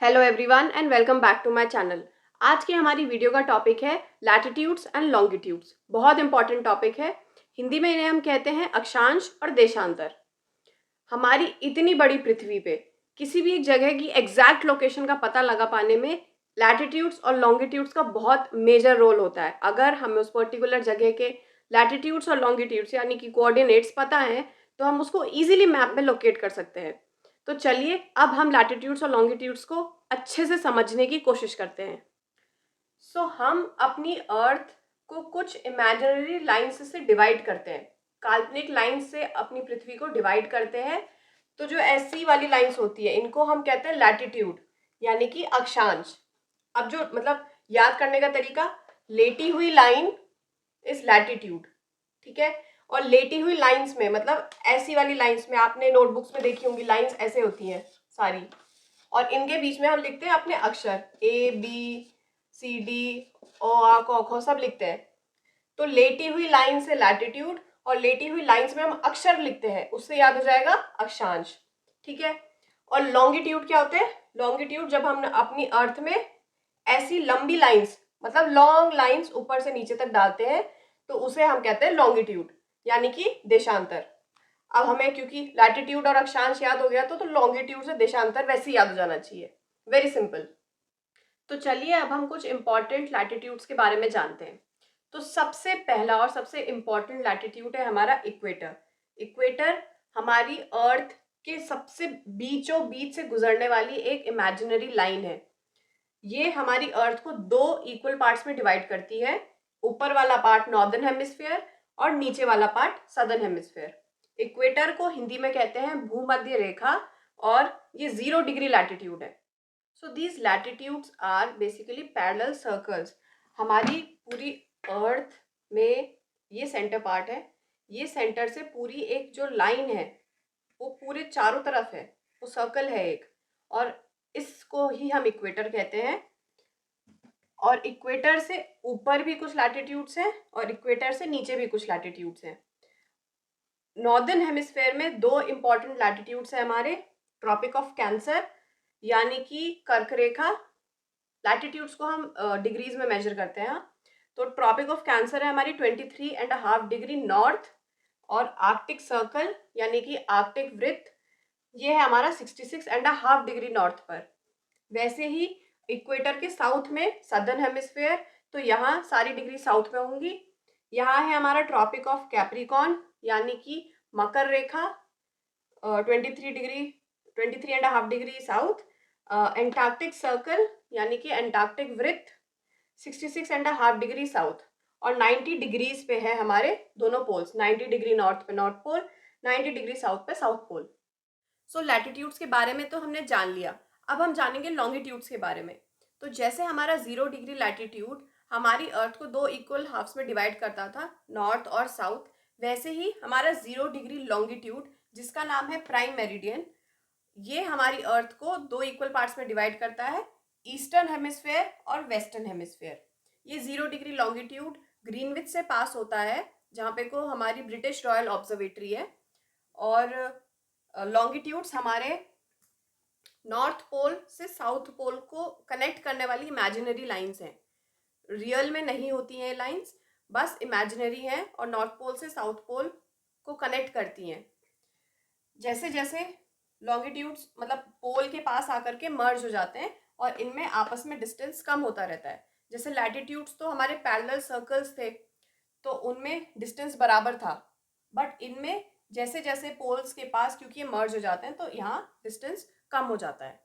Hello everyone and welcome back to my channel. आज की हमारी वीडियो का टॉपिक है लैटिट्यूड्स एंड लॉन्गिट्यूड्स। बहुत इंपॉर्टेंट टॉपिक है। हिंदी में इन्हें हम कहते हैं अक्षांश और देशांतर। हमारी इतनी बड़ी पृथ्वी पे किसी भी एक जगह की एग्जैक्ट लोकेशन का पता लगा पाने में लैटिट्यूड्स और लॉन्गिट्यूड्स का बहुत मेजर रोल होता है। अगर हमें उस पर्टिकुलर जगह के लैटिट्यूड्स और लॉन्गिट्यूड्स यानी कि कोऑर्डिनेट्स पता हैं तो हम उसको इजीली मैप में लोकेट कर सकते हैं। तो चलिए अब हम लैटिट्यूड्स और लॉन्गिट्यूड्स को अच्छे से समझने की कोशिश करते हैं। हम अपनी अर्थ को कुछ इमेजिनरी लाइन्स से डिवाइड करते हैं। काल्पनिक लाइन से अपनी पृथ्वी को डिवाइड करते हैं। तो जो ऐसी वाली लाइन्स होती है इनको हम कहते हैं लैटिट्यूड यानी कि अक्षांश। अब जो मतलब याद करने का तरीका, लेटी हुई लाइन इज लैटिट्यूड, ठीक है। और लेटी हुई लाइंस में मतलब ऐसी वाली लाइंस में आपने नोटबुक्स में देखी होंगी, लाइंस ऐसे होती हैं सारी, और इनके बीच में हम लिखते हैं अपने अक्षर A B C D O आ क ख सब लिखते हैं। तो लेटी हुई लाइन से लैटिट्यूड और लेटी हुई लाइंस में हम अक्षर लिखते हैं, उससे याद हो जाएगा अक्षांश, ठीक है। और लॉन्गिट्यूड क्या होते हैं? लॉन्गिट्यूड जब हम अपनी अर्थ में ऐसी लंबी लाइंस मतलब लॉन्ग लाइंस ऊपर से नीचे तक डालते हैं तो उसे हम कहते हैं लॉन्गिट्यूड यानी कि देशांतर। अब हमें क्योंकि लैटिट्यूड और अक्षांश याद हो गया तो लॉन्गिट्यूड से देशांतर वैसे ही याद हो जाना चाहिए। Very simple. तो चलिए अब हम कुछ इंपॉर्टेंट लैटिट्यूड्स के बारे में जानते हैं। तो सबसे पहला और सबसे इंपॉर्टेंट लैटिट्यूड है हमारा इक्वेटर। इक्वेटर हमारी अर्थ के सबसे बीचों बीच से गुजरने वाली एक इमेजिनरी लाइन है। ये हमारी अर्थ को दो इक्वल पार्ट्स में डिवाइड करती है। ऊपर वाला पार्ट नॉर्दर्न हेमिस्फीयर और नीचे वाला पार्ट सदर्न हेमिस्फीयर। इक्वेटर को हिंदी में कहते हैं भूमध्य रेखा और ये 0 डिग्री लैटिट्यूड है। So these latitudes are basically parallel circles. हमारी पूरी अर्थ में ये सेंटर पार्ट है। ये सेंटर से पूरी एक जो लाइन है वो पूरे चारों तरफ है, वो सर्कल है एक, और इसको ही हम इक्वेटर कहते हैं। और इक्वेटर से ऊपर भी कुछ लैटिट्यूड्स हैं और इक्वेटर से नीचे भी कुछ लैटिट्यूड्स हैं। नॉर्दर्न हेमिस्फेयर में दो इंपॉर्टेंट लैटिट्यूड्स हैं हमारे, ट्रॉपिक ऑफ कैंसर यानी कि कर्क रेखा। लैटिट्यूड्स को हम डिग्रीज में मेजर करते हैं। तो ट्रॉपिक ऑफ कैंसर है हमारी 23.5 डिग्री नॉर्थ, और आर्कटिक सर्कल यानी कि आर्कटिक वृत्त ये है हमारा 66.5 डिग्री नॉर्थ पर। वैसे ही इक्वेटर के साउथ में सदर्न हेमिस्फेयर, तो यहाँ सारी डिग्री साउथ में होंगी। यहाँ है हमारा ट्रॉपिक ऑफ कैप्रिकॉन यानी कि मकर रेखा 23.5 डिग्री साउथ। एंटार्क्टिक सर्कल यानी कि एंटार्क्टिक वृत्त 66.5 डिग्री साउथ। और 90 डिग्रीज पे है हमारे दोनों पोल्स, 90 डिग्री नॉर्थ पे नॉर्थ पोल, 90 डिग्री साउथ पे साउथ पोल। सो लैटिट्यूड्स के बारे में तो हमने जान लिया। अब हम जानेंगे लॉन्गिट्यूड्स के बारे में। तो जैसे हमारा 0 डिग्री लैटिट्यूड हमारी अर्थ को दो इक्वल हाफ्स में डिवाइड करता था, नॉर्थ और साउथ, वैसे ही हमारा 0 डिग्री लॉन्गिट्यूड जिसका नाम है प्राइम मेरिडियन, ये हमारी अर्थ को दो इक्वल पार्ट्स में डिवाइड करता है, ईस्टर्न हेमिस्फेयर और वेस्टर्न हेमिस्फेयर। ये 0 डिग्री लॉन्गिट्यूड ग्रीनविच से पास होता है जहाँ पे को हमारी ब्रिटिश रॉयल ऑब्जर्वेटरी है। और लॉन्गिट्यूड्स हमारे नॉर्थ पोल से साउथ पोल को कनेक्ट करने वाली इमेजिनरी लाइंस हैं। रियल में नहीं होती हैं लाइंस, बस इमेजिनरी हैं और नॉर्थ पोल से साउथ पोल को कनेक्ट करती हैं। जैसे जैसे लॉन्गिट्यूड्स मतलब पोल के पास आकर के मर्ज हो जाते हैं और इनमें आपस में डिस्टेंस कम होता रहता है। जैसे लैटिट्यूड्स तो हमारे पैरेलल सर्कल्स थे तो उनमें डिस्टेंस बराबर था, बट इनमें जैसे जैसे पोल्स के पास क्योंकि ये मर्ज हो जाते हैं तो यहाँ डिस्टेंस कम हो जाता है।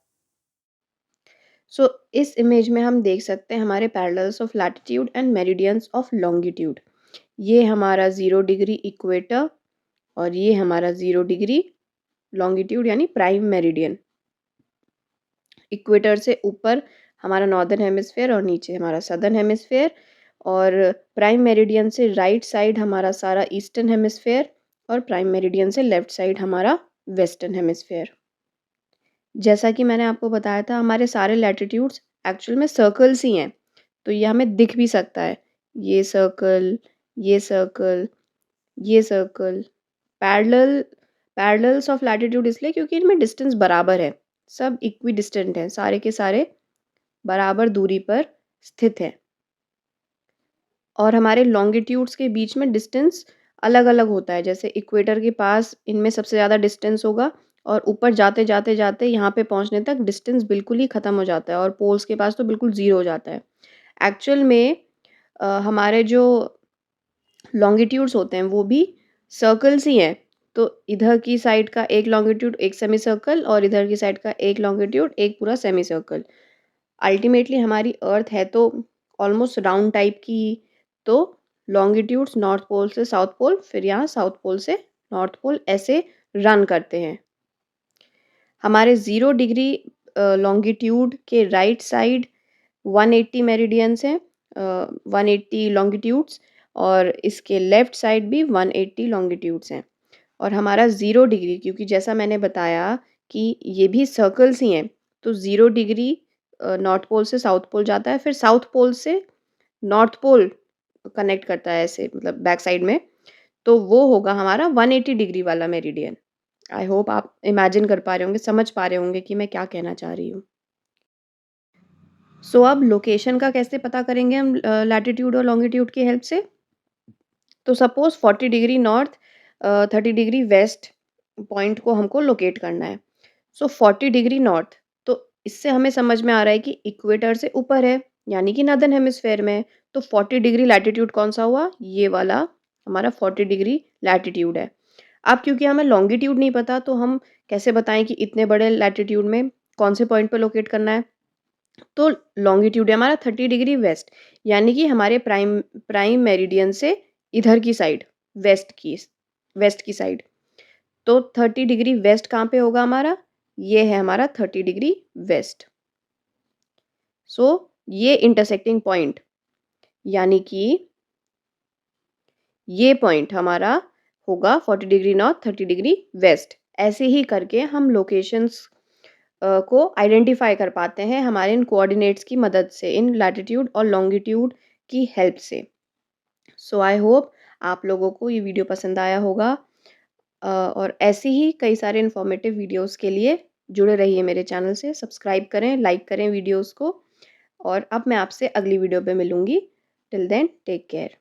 इस इमेज में हम देख सकते हैं हमारे parallels of latitude and meridians of longitude. ये हमारा 0 डिग्री इक्वेटर और ये हमारा 0 डिग्री लॉन्गिट्यूड यानी प्राइम मेरिडियन। इक्वेटर से ऊपर हमारा नॉर्दर्न हेमिस्फेयर और नीचे हमारा सदर्न हेमिस्फेयर, और प्राइम मेरिडियन से राइट साइड हमारा सारा ईस्टर्न हेमिस्फेयर और प्राइम मेरिडियन से लेफ्ट साइड हमारा वेस्टर्न हेमिस्फेयर। जैसा कि मैंने आपको बताया था हमारे सारे लैटिट्यूड्स एक्चुअल में सर्कल्स ही हैं, तो ये हमें दिख भी सकता है। ये सर्कल, ये सर्कल, ये सर्कल पैरेलल्स ऑफ लैटिट्यूड इसलिए क्योंकि इनमें डिस्टेंस बराबर है, सब इक्विडिस्टेंट हैं, सारे के सारे बराबर दूरी पर स्थित हैं। और हमारे लॉन्गिट्यूड्स के बीच में डिस्टेंस अलग-अलग होता है, जैसे इक्वेटर के पास इनमें सबसे ज़्यादा डिस्टेंस होगा और ऊपर जाते, जाते, जाते यहाँ पे पहुँचने तक डिस्टेंस बिल्कुल ही ख़त्म हो जाता है और पोल्स के पास तो बिल्कुल ज़ीरो हो जाता है। एक्चुअल में हमारे जो लॉन्गिट्यूड्स होते हैं वो भी सर्कल्स ही हैं। तो इधर की साइड का एक लॉन्गिट्यूड एक सेमी सर्कल और इधर की साइड का एक लॉन्गिट्यूड एक पूरा सेमी सर्कल। अल्टीमेटली हमारी अर्थ है तो ऑलमोस्ट राउंड टाइप की, तो लॉन्गिट्यूड्स नॉर्थ पोल से साउथ पोल, फिर यहाँ साउथ पोल से नॉर्थ पोल ऐसे रन करते हैं। हमारे 0 डिग्री लॉन्गिट्यूड के राइट साइड 180 मेरिडियंस हैं, 180 लॉन्गिट्यूड्स, और इसके लेफ्ट साइड भी 180 लॉन्गिट्यूड्स हैं। और हमारा 0 डिग्री, क्योंकि जैसा मैंने बताया कि ये भी सर्कल्स ही हैं, तो 0 डिग्री नॉर्थ पोल से साउथ पोल जाता है, फिर साउथ पोल से नॉर्थ पोल कनेक्ट करता है ऐसे, मतलब बैक साइड में, तो वो होगा हमारा 180 डिग्री वाला मेरिडियन। आई होप आप इमेजिन कर पा रहे होंगे, समझ पा रहे होंगे कि मैं क्या कहना चाह रही हूँ। सो अब लोकेशन का कैसे पता करेंगे हम लैटिट्यूड और लॉन्गिट्यूड की हेल्प से? तो suppose 40 degree north 30 degree west point को हमको लोकेट करना है। सो 40 डिग्री नॉर्थ, तो इससे हमें समझ में आ रहा है कि इक्वेटर से ऊपर है, यानी कि नॉर्दर्न हेमिस्फेयर में है। तो 40 डिग्री लैटिट्यूड कौन सा हुआ? ये वाला हमारा 40 डिग्री लैटिट्यूड है। अब क्योंकि हमें लॉन्गिट्यूड नहीं पता, तो हम कैसे बताएं कि इतने बड़े लैटिट्यूड में कौन से पॉइंट पे लोकेट करना है? तो लॉन्गिट्यूड है हमारा 30 डिग्री वेस्ट, यानी कि हमारे प्राइम प्राइम मेरिडियन से इधर की साइड, वेस्ट की साइड। तो 30 डिग्री वेस्ट कहाँ पे होगा हमारा? ये है हमारा 30 डिग्री वेस्ट। सो ये इंटरसेक्टिंग पॉइंट, यानी कि ये पॉइंट हमारा होगा 40 डिग्री नॉर्थ 30 डिग्री वेस्ट। ऐसे ही करके हम लोकेशंस को आइडेंटिफाई कर पाते हैं हमारे इन कोऑर्डिनेट्स की मदद से, इन लैटिट्यूड और लॉन्गिट्यूड की हेल्प से। सो आई होप आप लोगों को ये वीडियो पसंद आया होगा, और ऐसे ही कई सारे इन्फॉर्मेटिव वीडियोस के लिए जुड़े रहिए मेरे चैनल से। सब्सक्राइब करें, लाइक करें वीडियोस को, और अब मैं आपसे अगली वीडियो पे मिलूँगी। Till then take care.